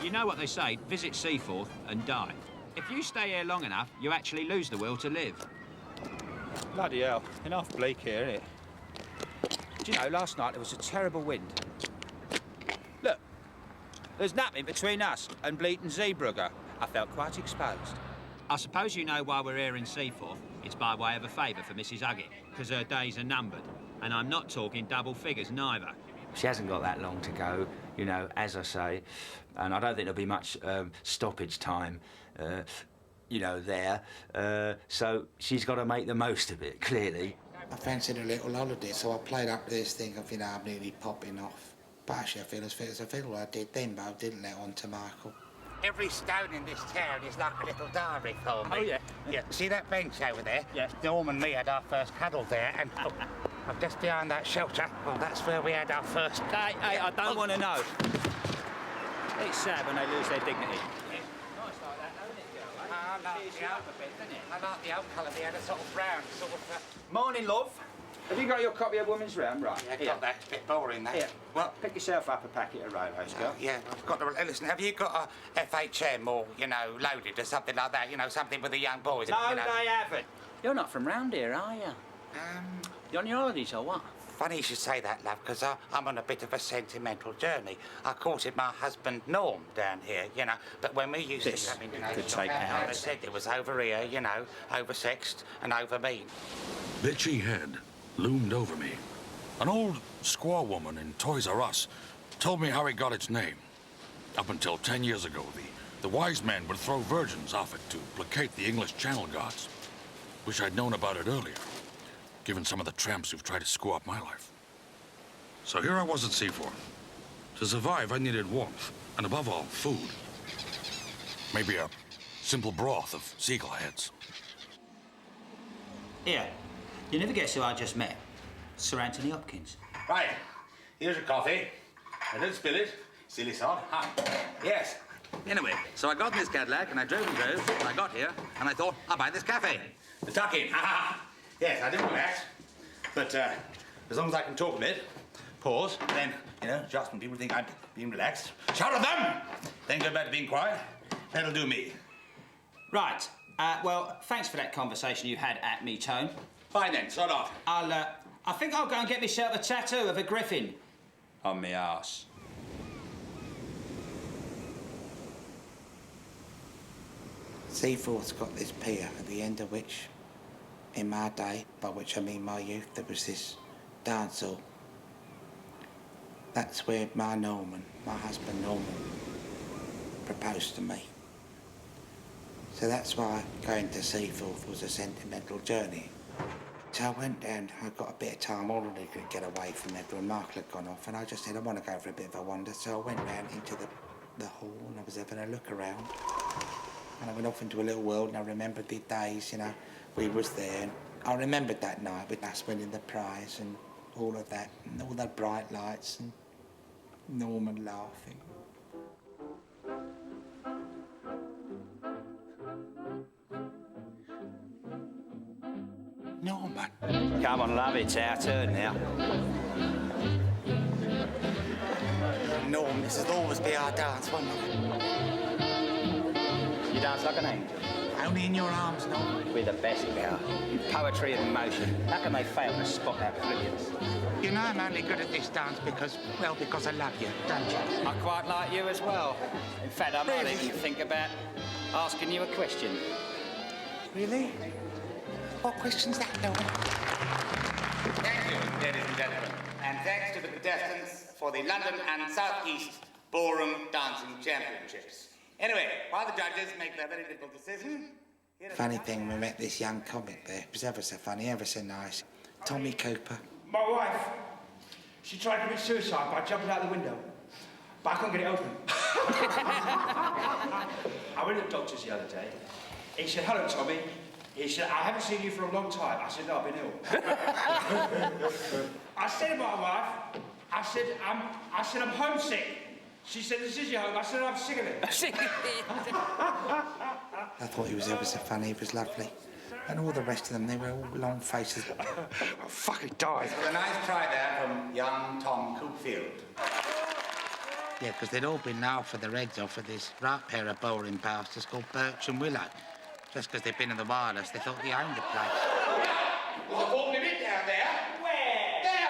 You know what they say, visit Seaforth and die. If you stay here long enough, you actually lose the will to live. Bloody hell, enough bleak here, isn't it? Do you know, last night there was a terrible wind. Look, there's nothing between us and Bleaton Zeebrugger. I felt quite exposed. I suppose you know why we're here in Seaforth. It's by way of a favour for Mrs. Huggett, because her days are numbered. And I'm not talking double figures, neither. She hasn't got that long to go, you know, as I say, and I don't think there'll be much stoppage time, you know, there. So she's got to make the most of it, clearly. I fancied a little holiday, so I played up to this thing of, you know, I'm nearly popping off. But actually, I feel as fit as I feel. I did then, but I didn't let on to Michael. Every stone in this town is like a little diary for me. Oh, yeah? Yeah. See that bench over there? Yeah. Norm and me had our first cuddle there, and just behind that shelter, well, that's where we had our first... Hey, I don't want to know. It's sad when they lose their dignity. I like the old colour. They had a sort of brown, sort of... Morning, love. Have you got your copy of Woman's Round? Right. Yeah, got that. It's a bit boring, that. Here. Well, pick yourself up a packet of railways, girl. Yeah, I've got to... Listen, have you got a FHM or, you know, loaded or something like that? You know, something with the young boys? No, you know? they haven't. You're not from round here, are you? You on your holidays or what? Funny you should say that, love, because I'm on a bit of a sentimental journey. I courted my husband Norm down here, you know, but when we used This to come in, you know, could take hours. they said it was over here, you know, oversexed and over mean. Bitchy Head loomed over me. An old squaw woman in Toys R Us told me how it got its name. Up until 10 years ago, the wise men would throw virgins off it to placate the English Channel gods. Wish I'd known about it earlier, given some of the tramps who've tried to screw up my life. So here I was at Seaforth. To survive, I needed warmth, and above all, food. Maybe a simple broth of seagull heads. Here, you never guess who I just met. Sir Anthony Hopkins. Right, here's your coffee. I didn't spill it, silly sod. Yes. Anyway, so I got in this Cadillac, and I drove, and I got here, and I thought, I'll buy this cafe. The tuck-in, Yes, I didn't relax, but as long as I can talk a bit, pause, then, you know, just when people think I'm being relaxed, shout at them, then go back to being quiet. That'll do me. Right. Well, thanks for that conversation you had at me, Tone. Fine then, sod off. I think I'll go and get myself a tattoo of a griffin. On me arse. Seaforth's got this pier at the end of which, in my day, by which I mean my youth, there was this dance hall. That's where my husband Norman, proposed to me. So that's why going to Seaforth was a sentimental journey. So I went down, I got a bit of time already to get away from everyone. Michael had gone off, and I just said, I want to go for a bit of a wander. So I went round into the hall, and I was having a look around. And I went off into a little world, and I remembered the days, you know, we was there. And I remembered that night with us winning the prize and all of that, and all the bright lights, and Norman laughing. Norman. Come on, love, it's our turn now. Norm, this will always be our dance, won't it? You dance like an angel. Only in your arms, Norm. We're the best, girl. Poetry and motion. How can they fail to spot our brilliance? You know I'm only good at this dance because I love you, don't you? I quite like you as well. In fact, I might even think about asking you a question. Really? What question's that, Norman? Thank you, ladies and gentlemen. And thanks to the contestants for the London and South East Ballroom Dancing Championships. Anyway, while the judges make their very difficult decision... Funny thing, we met this young comic there. It was ever so funny, ever so nice. Tommy Cooper. My wife, she tried to commit suicide by jumping out the window, but I couldn't get it open. I went to the doctor's the other day. He said, hello, Tommy. He said, I haven't seen you for a long time. I said, no, I've been ill. I said to my wife, I said, I'm homesick. She said, this is your home. I said, I'm sick of it. I thought he was ever so funny, he was lovely. And all the rest of them, they were all long faces. I'll fucking die. A nice try there from young Tom Coopfield. Yeah, because they'd all been laughing their heads off at this right pair of boring bastards called Birch and Willow. Just because they've been in the wireless, they thought they owned the place. There's a walking bit down there. Where? There!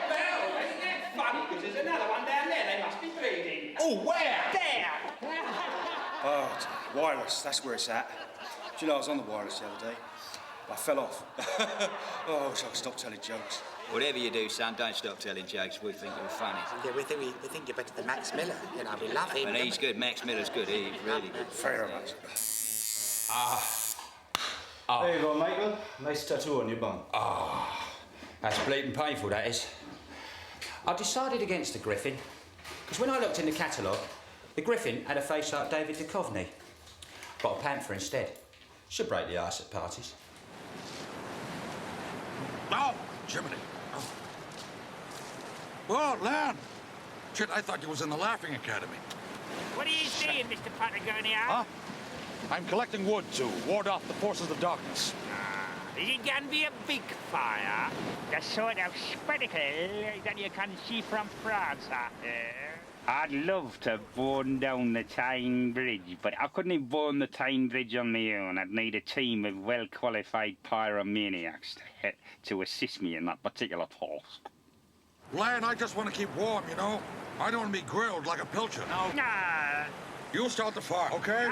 Well, isn't that funny? Because there's another one down there. They must be breeding. Oh, where? There! Oh, wireless, that's where it's at. Do you know, I was on the wireless the other day. I fell off. Oh, I wish I could stop telling jokes. Whatever you do, son, don't stop telling jokes. We think you're funny. Yeah, we think you're better than Max Miller. You know, we love him. And he's good. Max Miller's good. He's really good. Very much. There you go, Michael. Nice tattoo on your bum. That's bleeding painful, that is. I decided against the Griffin, because when I looked in the catalogue, the Griffin had a face like David Duchovny. Got a panther instead. Should break the ice at parties. Oh, Jiminy. Oh. Well, Lan. Shit, I thought you was in the Laughing Academy. What are you doing, Mr. Patagonia? Huh? I'm collecting wood to ward off the forces of darkness. Is it going to be a big fire? The sort of spectacle that you can see from France, I'd love to burn down the Tyne Bridge, but I couldn't burn the Tyne Bridge on my own. I'd need a team of well-qualified pyromaniacs to assist me in that particular task. Lan, I just want to keep warm, you know? I don't want to be grilled like a pilcher. No. You start the fire, okay?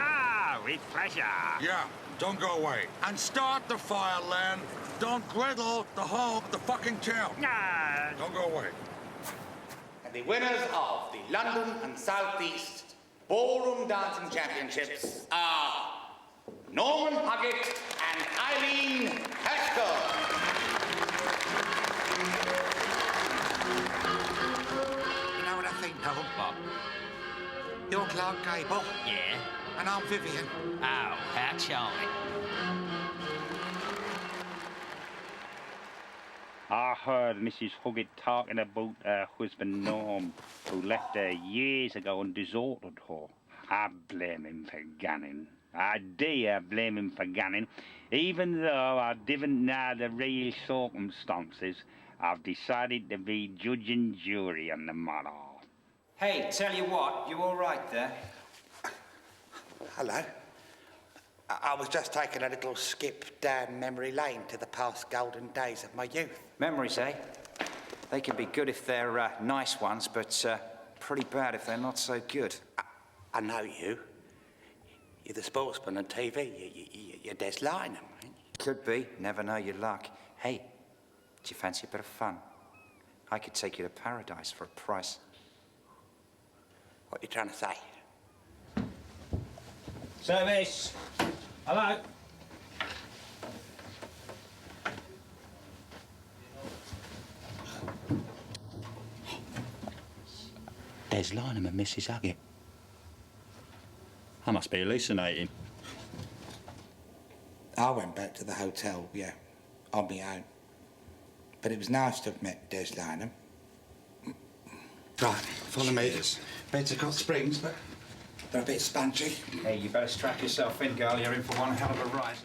With pleasure. Yeah, don't go away. And start the fire, Lan. Don't griddle the whole of the fucking town. Don't go away. And the winners of the London and South East Ballroom Dancing Championships are Norman Huggett and Eileen Haskell. You know what I think, Noel? What? You're Clark Gable. Yeah? And I'm Vivian. Oh, how charming. I heard Mrs. Huggett talking about her husband Norm, who left her years ago and deserted her. I blame him for gunning. I dare blame him for gunning. Even though I didn't know the real circumstances, I've decided to be judge and jury on the matter. Hey, tell you what, you all right there? Hello. I was just taking a little skip down memory lane to the past golden days of my youth. Memories, eh? They can be good if they're nice ones, but pretty bad if they're not so good. I know you. You're the sportsman on TV. You're Des Lynam, ain't you? Could be. Never know your luck. Hey, do you fancy a bit of fun? I could take you to paradise for a price. What are you trying to say? Service. Hello. Des Lynam and Mrs. Huggett. I must be hallucinating. I went back to the hotel, yeah, on my own. But it was nice to have met Des Lynam. Right, follow me. Beds have got springs, but they're a bit spongy. Hey, you better strap yourself in, girl. You're in for one hell of a ride.